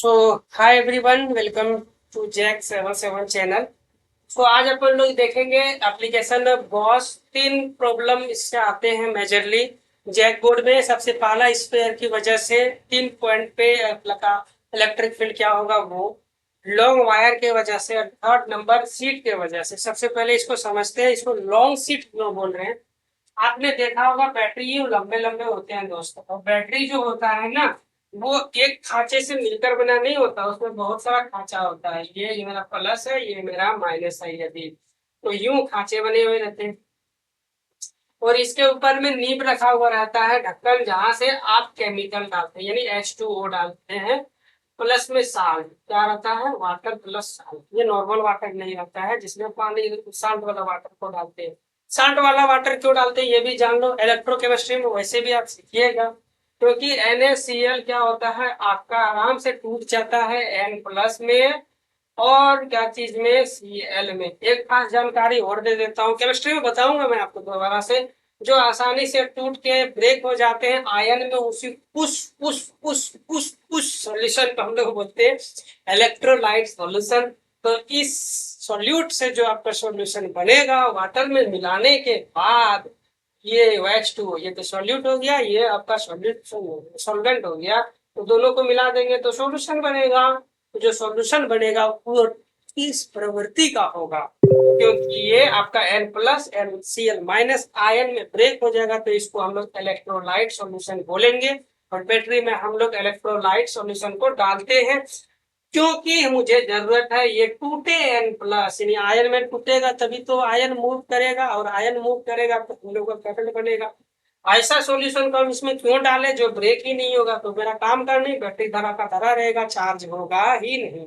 So hi everyone, welcome to Jack 77 channel. So आज अपन लोग देखेंगे एप्लीकेशन बॉस। तीन प्रॉब्लम इससे आते हैं मेजरली जैक बोर्ड में। सबसे पहला स्पेयर की वजह से 3 पॉइंट पे लगा इलेक्ट्रिक फील्ड क्या होगा वो लॉन्ग वायर के वजह से, और थर्ड नंबर सीट के वजह से। सबसे पहले इसको समझते हैं, इसको लॉन्ग सीट क्यों बोल रहे हैं। आपने देखा होगा बैटरी लंबे लंबे होते हैं दोस्तों, और बैटरी जो होता है ना, वो एक खांचे से मिलकर बना नहीं होता, उसमें बहुत सारा खांचा होता है। ये मेरा प्लस है, ये मेरा माइनस है, यदि तो यूं खांचे बने हुए रहते हैं। और इसके ऊपर में नीब रखा हुआ रहता है ढक्कन, जहां से आप केमिकल डालते हैं, यानी H2O डालते हैं। प्लस में साल्ट क्या रहता है, वाटर प्लस साल्ट। ये नॉर्मल वाटर नहीं रहता है जिसमें पानी, साल्ट वाला वाटर को डालते हैं। साल्ट वाला वाटर क्यों डालते हैं ये भी जान लो, इलेक्ट्रोकेमिस्ट्री में वैसे भी आप सीखिएगा। क्योंकि NaCl क्या होता है, आपका आराम से टूट जाता है N+ में, और क्या चीज में, Cl में। एक खास जानकारी और दे देता हूँ, केमिस्ट्री में बताऊंगा मैं आपको दोबारा से। जो आसानी से टूट के ब्रेक हो जाते हैं आयन में, उसी push push push push push solution को हम लोग बोलते हैं इलेक्ट्रोलाइट सॉल्यूशन। तो इस सॉल्यूट से जो आपका सॉल्यूशन बनेगा वाटर में मिलाने के बाद, ये H2O, ये तो सॉल्यूट हो गया, ये आपका सॉल्वेंट हो गया। तो दोनों को मिला देंगे तो सॉल्यूशन बनेगा। तो जो सॉल्यूशन बनेगा वो इस प्रवृत्ति का होगा, क्योंकि ये आपका N+NCl- आयन में ब्रेक हो जाएगा, तो इसको हम लोग इलेक्ट्रोलाइट सॉल्यूशन बोलेंगे। और बैटरी में हम लोग इलेक्ट्रोलाइट सॉल्यूशन को डालते हैं, क्योंकि मुझे जरूरत है ये टूटे N+, यानी आयन में टूटेगा तभी तो आयन मूव करेगा, और आयन मूव करेगा तो हम लोग का करंट बनेगा। ऐसा सॉल्यूशन को हम इसमें क्यों डालें जो ब्रेक ही नहीं होगा, तो मेरा काम का नहीं, बैटरी धरा का धरा रहेगा, चार्ज होगा ही नहीं।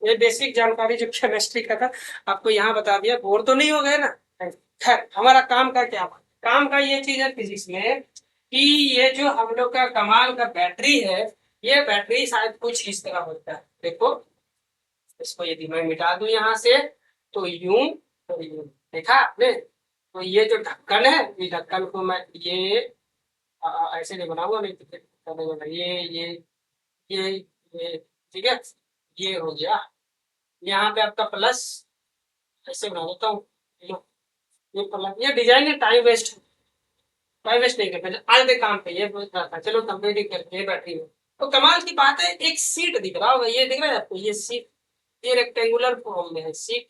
ये बेसिक जानकारी जो केमिस्ट्री का था आपको यहाँ बता दिया। बोर तो नहीं हो गए ना। खैर, हमारा काम का क्या, काम का ये चीज है फिजिक्स में कि ये जो हम लोग का कमाल का बैटरी है, ये बैटरी शायद कुछ इस तरह होता है। देखो, इसको यदि मैं मिटा दूं यहाँ से, तो यूं देखा आपने। तो ये जो ढक्कन है, ये ढक्कन को मैं ये ऐसे नहीं बनाऊंगा, नहीं तो फिर चलेगा। ये ठीक है, ये हो गया। यहाँ पे आपका प्लस ऐसे बना देता हूँ। ये प्लस, ये डिजाइन है, टाइम वेस्ट नहीं करना, आज के काम पे ये था। चलो कंप्लीट करके ये बैटरी में। तो कमाल की बात है, एक सीट दिख रहा होगा, ये दिख रहा है आपको, ये सीट, ये रेक्टेंगुलर फॉर्म में है सीट।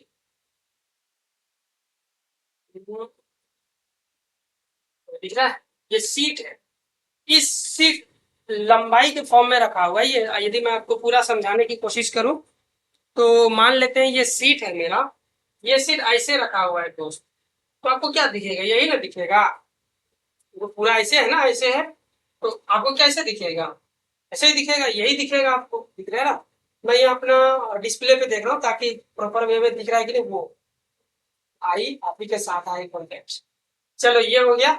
दिख रहा है, ये सीट है। इस सीट लंबाई के फॉर्म में रखा हुआ है ये। यदि मैं आपको पूरा समझाने की कोशिश करूं, तो मान लेते हैं ये सीट है मेरा, ये सीट ऐसे रखा हुआ है दोस्त। तो आपको क्या दिखेगा, यही ना दिखेगा। वो पूरा ऐसे है ना, ऐसे है, तो आपको कैसे दिखेगा, ऐसे ही दिखेगा, यही दिखेगा आपको। दिख रहा है ना। मैं ये अपना डिस्प्ले पे देख रहा हूँ ताकि प्रॉपर वे में दिख रहा है कि नहीं, वो आई आप ही के साथ आई कॉन्टेक्ट। चलो ये हो गया।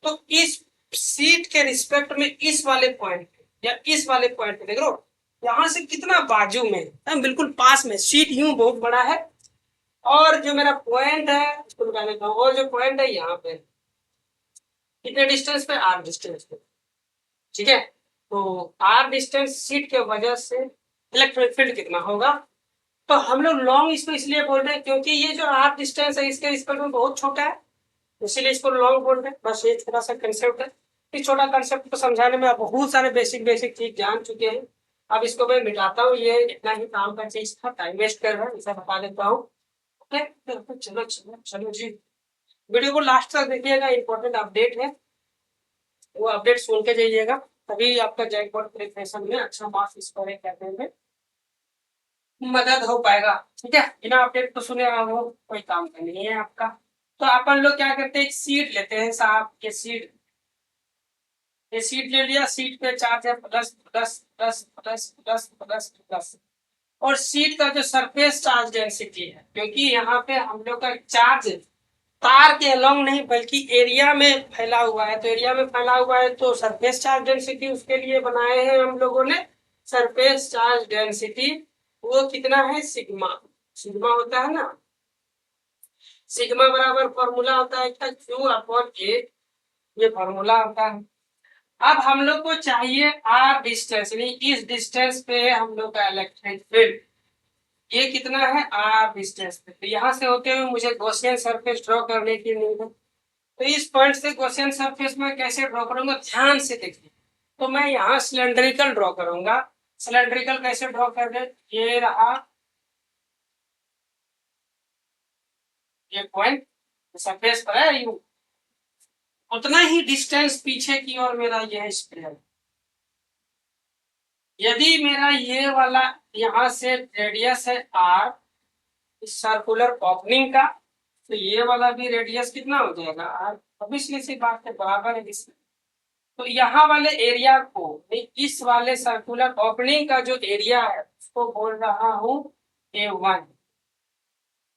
तो इस सीट के रिस्पेक्ट में इस वाले पॉइंट पे, या इस वाले पॉइंट पे देख लो, यहाँ से कितना बाजू में है, बिल्कुल पास में। सीट यूं बहुत बड़ा है, और जो मेरा पॉइंट है उसको निकाल लेता हूँ, और जो पॉइंट है यहाँ पे कितने डिस्टेंस पे, R डिस्टेंस पे। ठीक है, तो R डिस्टेंस सीट के वजह से इलेक्ट्रिक फील्ड कितना होगा। तो हम लोग लॉन्ग इसको इसलिए बोल रहे हैं क्योंकि ये जो R डिस्टेंस है इसके रिस्पेक्ट में बहुत छोटा है, इसीलिए इसको लॉन्ग बोल रहे हैं। बस ये छोटा सा कंसेप्ट है। इस छोटा कंसेप्ट को समझाने में आप बहुत सारे बेसिक बेसिक चीज जान चुके हैं। अब इसको मैं मिटाता हूँ, ये इतना ही काम का चीज था, टाइम वेस्ट कर रहा है, इसे बता देता हूँ। ओके, चलो चलो चलो जी, वीडियो को लास्ट तक देखिएगा, इंपॉर्टेंट अपडेट है, वो अपडेट सुन के जाइएगा, तभी आपका जैकपॉट प्रिपरेशन में अच्छा मार्क्स स्कोर करने में मदद हो पाएगा। ठीक है, बिना अपडेट तो सुने वो कोई काम का नहीं है आपका। तो अपन लोग क्या करते हैं, एक सीट लेते हैं साहब, ये सीट ले लिया, सीट पे चार्ज है plus plus plus plus plus plus plus. और सीट का जो सरफेस चार्ज डेंसिटी है, क्योंकि यहाँ पे हम लोग का चार्ज तार के अलोंग नहीं बल्कि एरिया में फैला हुआ है, तो एरिया में फैला हुआ है तो सरफेस चार्ज डेंसिटी उसके लिए बनाए हैं हम लोगों ने। सरफेस चार्ज डेंसिटी वो कितना है, सिग्मा। सिग्मा होता है ना, सिग्मा बराबर फॉर्मूला होता है क्या, Q/A, ये फॉर्मूला होता है। अब हम लोग को चाहिए आर डिस्टेंस, यानी इस डिस्टेंस पे हम लोग का इलेक्ट्रिक फील्ड, ये कितना है आर डिस्टेंस पे। तो यहाँ से होते हुए मुझे गॉसियन सरफेस ड्रॉ करने की नीड है। तो इस पॉइंट से गॉसियन सरफेस में कैसे ड्रॉ करूंगा, ध्यान से देखिए। तो मैं यहाँ सिलेंड्रिकल ड्रॉ करूंगा। सिलेंड्रिकल कैसे ड्रॉ कर दे, ये रहा ये पॉइंट, सरफेस पर है यू, उतना ही डिस्टेंस पीछे की ओर मेरा यह स्प्रेड। यदि मेरा ये वाला यहाँ से रेडियस है आर, इस सर्कुलर ओपनिंग का, तो ये वाला भी रेडियस कितना हो जाएगा आर, ऑब्वियसली सी बात है, बराबर है इसमें। तो यहाँ वाले एरिया को, इस वाले सर्कुलर ओपनिंग का जो एरिया है उसको बोल रहा हूँ A1।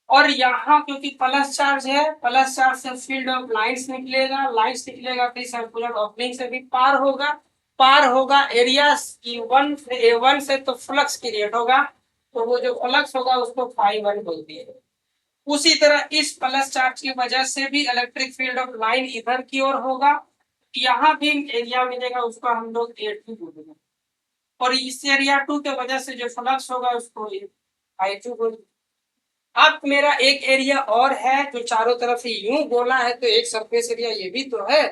और यहाँ क्योंकि प्लस चार्ज है, प्लस चार्ज से फील्ड ऑफ लाइंस निकलेगा, लाइंस निकलेगा तो सर्कुलर ओपनिंग से भी पार होगा, पार होगा एरिया E1 से A1 से, तो फ्लक्स क्रिएट होगा। तो वो जो फ्लक्स होगा उसको φ1 बोलती है। उसी तरह इस प्लस चार्ज की वजह से भी इलेक्ट्रिक फील्ड ऑफ लाइन इधर की ओर होगा, यहाँ भी एरिया मिलेगा, उसको हम लोग A2 बोलेंगे। और इस एरिया 2 के वजह से जो फ्लक्स होगा उसको I2 बोलेंगे। अब मेरा एक एरिया और है जो चारों तरफ से यूं बोला है, तो एक सरफेस एरिया ये भी तो है।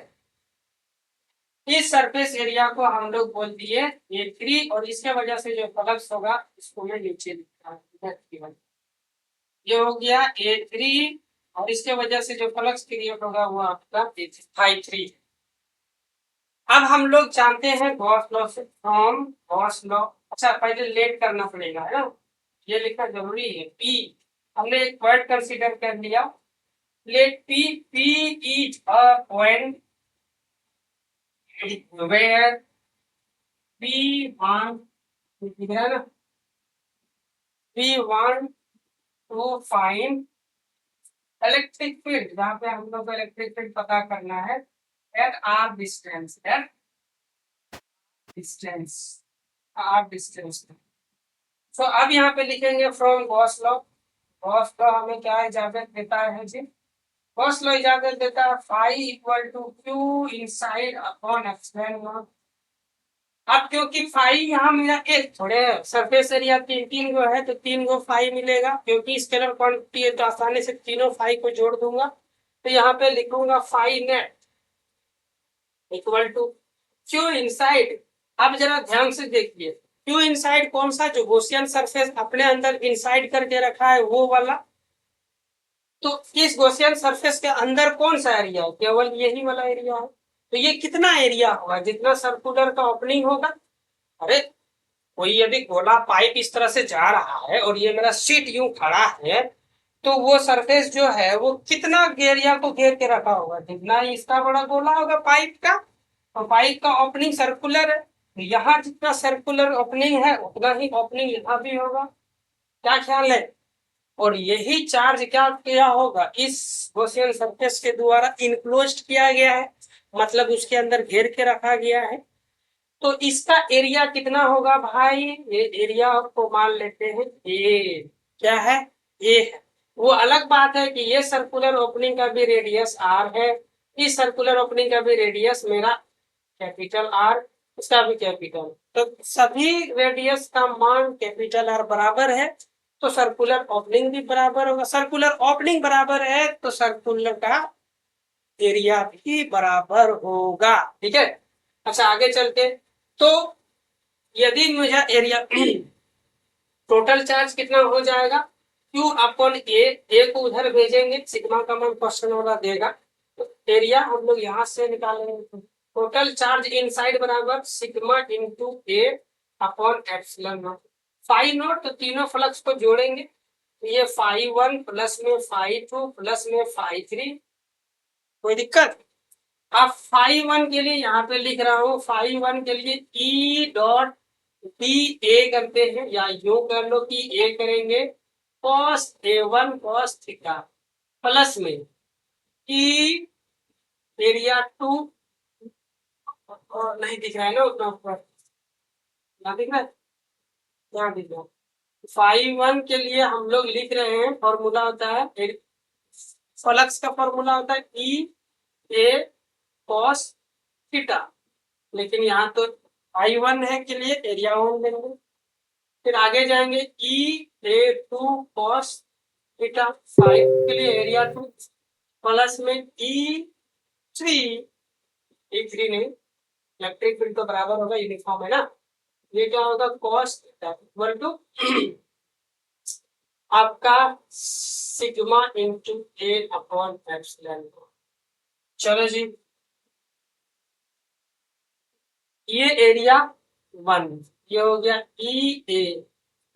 इस सरफेस एरिया को हम लोग बोल दिए A3, और इसके वजह से जो फ्लक्स होगा इसको मैं नीचे लिखता हूँ, ये हो गया A3, और इसके वजह से जो फ्लक्स क्रिएट होगा वो आपका φ3। अब हम लोग जानते हैं गॉस लॉ से, फ्रॉम गॉस लॉ। अच्छा पहले लेट करना पड़ेगा, है ना, ये लिखना जरूरी है। P हमने एक वर्ड कंसीडर कर लिया, let P is a point where we want, ठीक है ना, we want to find electric field, जहाँ पे हम लोग को इलेक्ट्रिक फील्ड पता करना है at R distance, at distance, R distance. तो अब यहाँ पे लिखेंगे from Gauss law. Gauss law हमें क्या इजाजत देता है जी, गॉस लॉ इजाजत देता है phi equal to Q inside upon epsilon naught. अब क्योंकि फाई यहाँ मेरा एक थोड़े सरफेस एरिया तीन तीन गो है, तो तीन गो फाई मिलेगा, क्योंकि स्केलर क्वांटिटी है तो आसानी से तीनों फाई को जोड़ दूंगा। तो यहाँ पे लिखूंगा phi net equal to Q inside. अब जरा ध्यान से देखिए, क्यू इनसाइड कौन सा, जो गॉसियन सरफेस अपने अंदर इनसाइड करके रखा है वो वाला। तो इस गॉसियन सरफेस के अंदर कौन सा एरिया है, केवल यही वाला एरिया है। तो ये कितना एरिया होगा, जितना सर्कुलर का ओपनिंग होगा। अरे कोई यदि गोला पाइप इस तरह से जा रहा है और ये मेरा सीट यूं खड़ा है, तो वो सरफेस जो है वो कितना एरिया को घेर के रखा होगा, जितना इसका बड़ा गोला होगा पाइप का, और पाइप का ओपनिंग सर्कुलर है, तो यहाँ जितना सर्कुलर ओपनिंग है उतना ही ओपनिंग यहाँ भी होगा। क्या ख्याल है। और यही चार्ज क्या किया होगा, इस गॉसियन सरफेस के द्वारा इनक्लोज्ड किया गया है, मतलब उसके अंदर घेर के रखा गया है। तो इसका एरिया कितना होगा भाई, ये एरिया आपको मान लेते हैं ए, क्या है ए है। वो अलग बात है कि ये सर्कुलर ओपनिंग का भी रेडियस आर है, इस सर्कुलर ओपनिंग का भी रेडियस मेरा कैपिटल आर, इसका भी कैपिटल, तो सभी रेडियस का मान कैपिटल आर बराबर है, तो सर्कुलर ओपनिंग भी बराबर होगा। सर्कुलर ओपनिंग बराबर है तो सर्कुलर का एरिया भी बराबर होगा, ठीक है। अच्छा आगे चलते, तो यदि मुझे एरिया टोटल चार्ज कितना हो जाएगा, Q अपॉन ए को उधर भेजेंगे, सिग्मा का मान क्वेश्चन वाला देगा, तो एरिया हम लोग यहाँ से निकालेंगे। टोटल चार्ज इनसाइड बराबर sigma into A upon epsilon naught. Phi naught, तो तीनों फ्लक्स को जोड़ेंगे, तो ये φ1 प्लस में φ2 प्लस में φ3, कोई दिक्कत। अब φ1 के लिए यहाँ पे लिख रहा हूँ, φ1 के लिए E डॉट बी ए करते हैं, या यूं कर लो कि ए करेंगे cos A1 cos theta plus में ई एरिया 2, और नहीं दिख रहा है ना उतना ऊपर, क्या दिख रहा है, क्या दिख रहा है। φ1 के लिए हम लोग लिख रहे हैं, फॉर्मूला होता है फ्लक्स का फॉर्मूला होता है ई ए cos थीटा लेकिन यहाँ तो I1 है के लिए एरिया 1 लेंगे। फिर आगे जाएंगे E(A2 cos थीटा 5) के लिए एरिया 2 प्लस में E3, E3 नहीं, इलेक्ट्रिक फील्ड तो बराबर होगा, यूनिफॉर्म है ना। ये क्या होगा, cos थीटा इक्वल टू आपका sigma into A upon epsilon. चलो जी, ये एरिया 1, ये हो गया E A।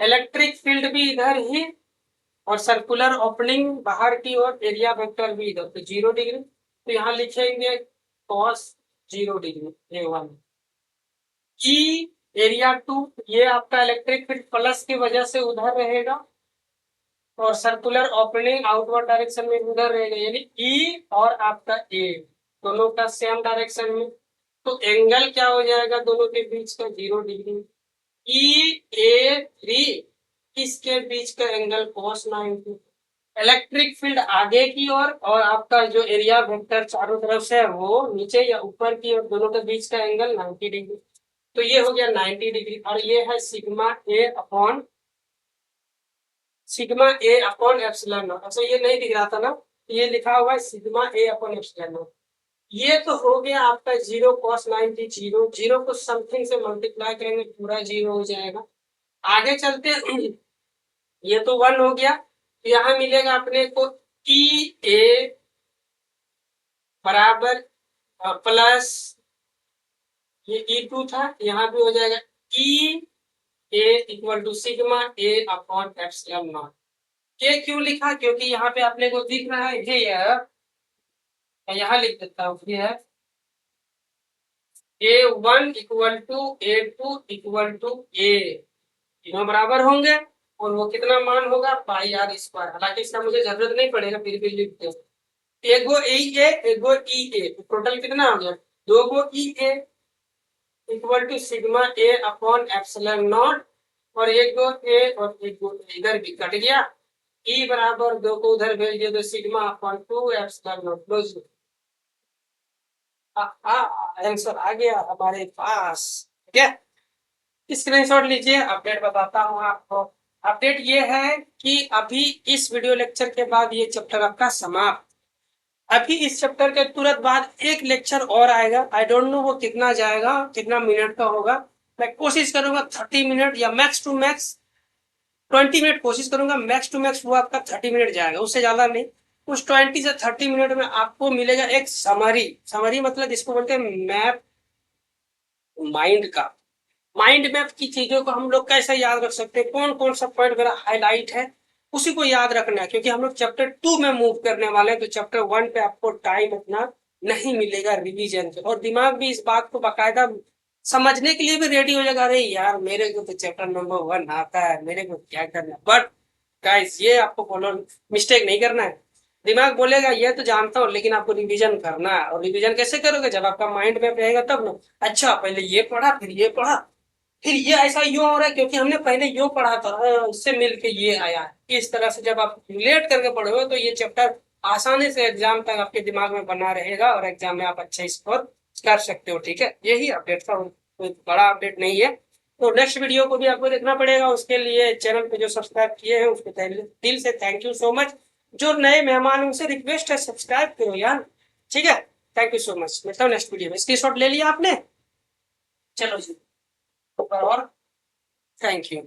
इलेक्ट्रिक फील्ड भी इधर ही और सर्कुलर ओपनिंग बाहर की ओर, एरिया वेक्टर भी इधर, तो 0 डिग्री। तो यहाँ लिखेंगे cos 0 degree A1। E area 2, ये आपका इलेक्ट्रिक फील्ड प्लस की वजह से उधर रहेगा और सर्कुलर ओपनिंग आउटवर्ड डायरेक्शन में उधर रहेगा, यानी ई और आपका ए दोनों का सेम डायरेक्शन में। तो एंगल क्या हो जाएगा दोनों के बीच का, 0 डिग्री। E(A3) इसके बीच का एंगल cos 90। इलेक्ट्रिक फील्ड आगे की ओर और आपका जो एरिया वेक्टर चारों तरफ से है वो नीचे या ऊपर की ओर, दोनों के बीच का एंगल 90 डिग्री। तो ये हो गया 90 डिग्री और ये है sigma A upon epsilon not. अच्छा ये नहीं दिख रहा था ना, ये लिखा हुआ है sigma A upon epsilon not. ये तो हो गया आपका 0 cos 90, 0 को समथिंग से मल्टीप्लाई करेंगे पूरा 0 हो जाएगा। आगे चलते हैं, ये तो 1 हो गया। यहाँ मिलेगा अपने को ई ए बराबर प्लस ये E2 था, यहाँ भी हो जाएगा E A equal to sigma A upon epsilon not. ये क्यों लिखा, क्योंकि यहाँ पे अपने को दिख रहा है ये यहाँ लिख देता हूँ, ये है A1 equal to A2 equal to A, तीनों बराबर होंगे और वो कितना मान होगा, पाई आर स्क्वायर। हालांकि इसका मुझे जरूरत नहीं पड़ेगा, फिर भी लिखते हैं। एगो E A एगो E A, टोटल कितना हो गया, 2 गो E A equal to sigma A upon epsilon naught, और एक गो ए और एक गो इधर भी कट गया। ई बराबर 2 को उधर भेज दिया तो sigma upon 2 epsilon not. Close. Answer आ गया हमारे पास, ठीक है। स्क्रीनशॉट लीजिए, अपडेट बताता हूँ आपको। अपडेट ये है कि अभी इस वीडियो लेक्चर के बाद ये चैप्टर आपका समाप्त। अभी इस चैप्टर के तुरंत बाद एक लेक्चर और आएगा, आई डोंट नो वो कितना जाएगा, कितना मिनट का होगा। मैं कोशिश करूंगा 30 मिनट या मैक्स टू मैक्स 20 मिनट कोशिश करूंगा, मैक्स टू मैक्स वो आपका 30 मिनट जाएगा, उससे ज्यादा नहीं। उस 20 से 30 मिनट में आपको मिलेगा एक समरी मतलब इसको बोलते हैं मैप माइंड का। माइंड मैप की चीजों को हम लोग कैसे याद रख सकते हैं, कौन कौन सा पॉइंट मेरा हाईलाइट है, उसी को याद रखना है, क्योंकि हम लोग चैप्टर 2 में मूव करने वाले हैं। तो चैप्टर 1 पे आपको टाइम इतना नहीं मिलेगा रिवीजन के, और दिमाग भी इस बात को बाकायदा समझने के लिए भी रेडी हो जाएगा, अरे यार मेरे को तो चैप्टर नंबर 1 आता है, मेरे को क्या करना है। बट गाइस ये आपको फॉलो मिस्टेक नहीं करना है। दिमाग बोलेगा ये तो जानता हूँ, लेकिन आपको रिवीजन करना है। और रिवीजन कैसे करोगे, जब आपका माइंड मैप रहेगा तब ना। अच्छा पहले ये पढ़ा, फिर ये पढ़ा, फिर ये ऐसा यूं हो रहा है क्योंकि हमने पहले यूं पढ़ा था, इससे मिलके ये आया। इस तरह से जब आप रिलेट करके पढ़ोगे तो ये चैप्टर आसानी से एग्जाम तक आपके दिमाग में बना रहेगा और एग्जाम में आप अच्छा स्कोर कर सकते हो, ठीक है। यही अपडेट था, कोई बड़ा अपडेट नहीं है। तो नेक्स्ट वीडियो को भी आपको देखना पड़ेगा, उसके लिए चैनल पे जो सब्सक्राइब किए हैं उसको दिल से थैंक यू सो मच। जो नए मेहमान उनसे रिक्वेस्ट है सब्सक्राइब करो यार, ठीक है। थैंक यू सो मच, मिलता हूँ नेक्स्ट वीडियो में। स्क्रीनशॉट ले लिया आपने, चलो जी और थैंक यू।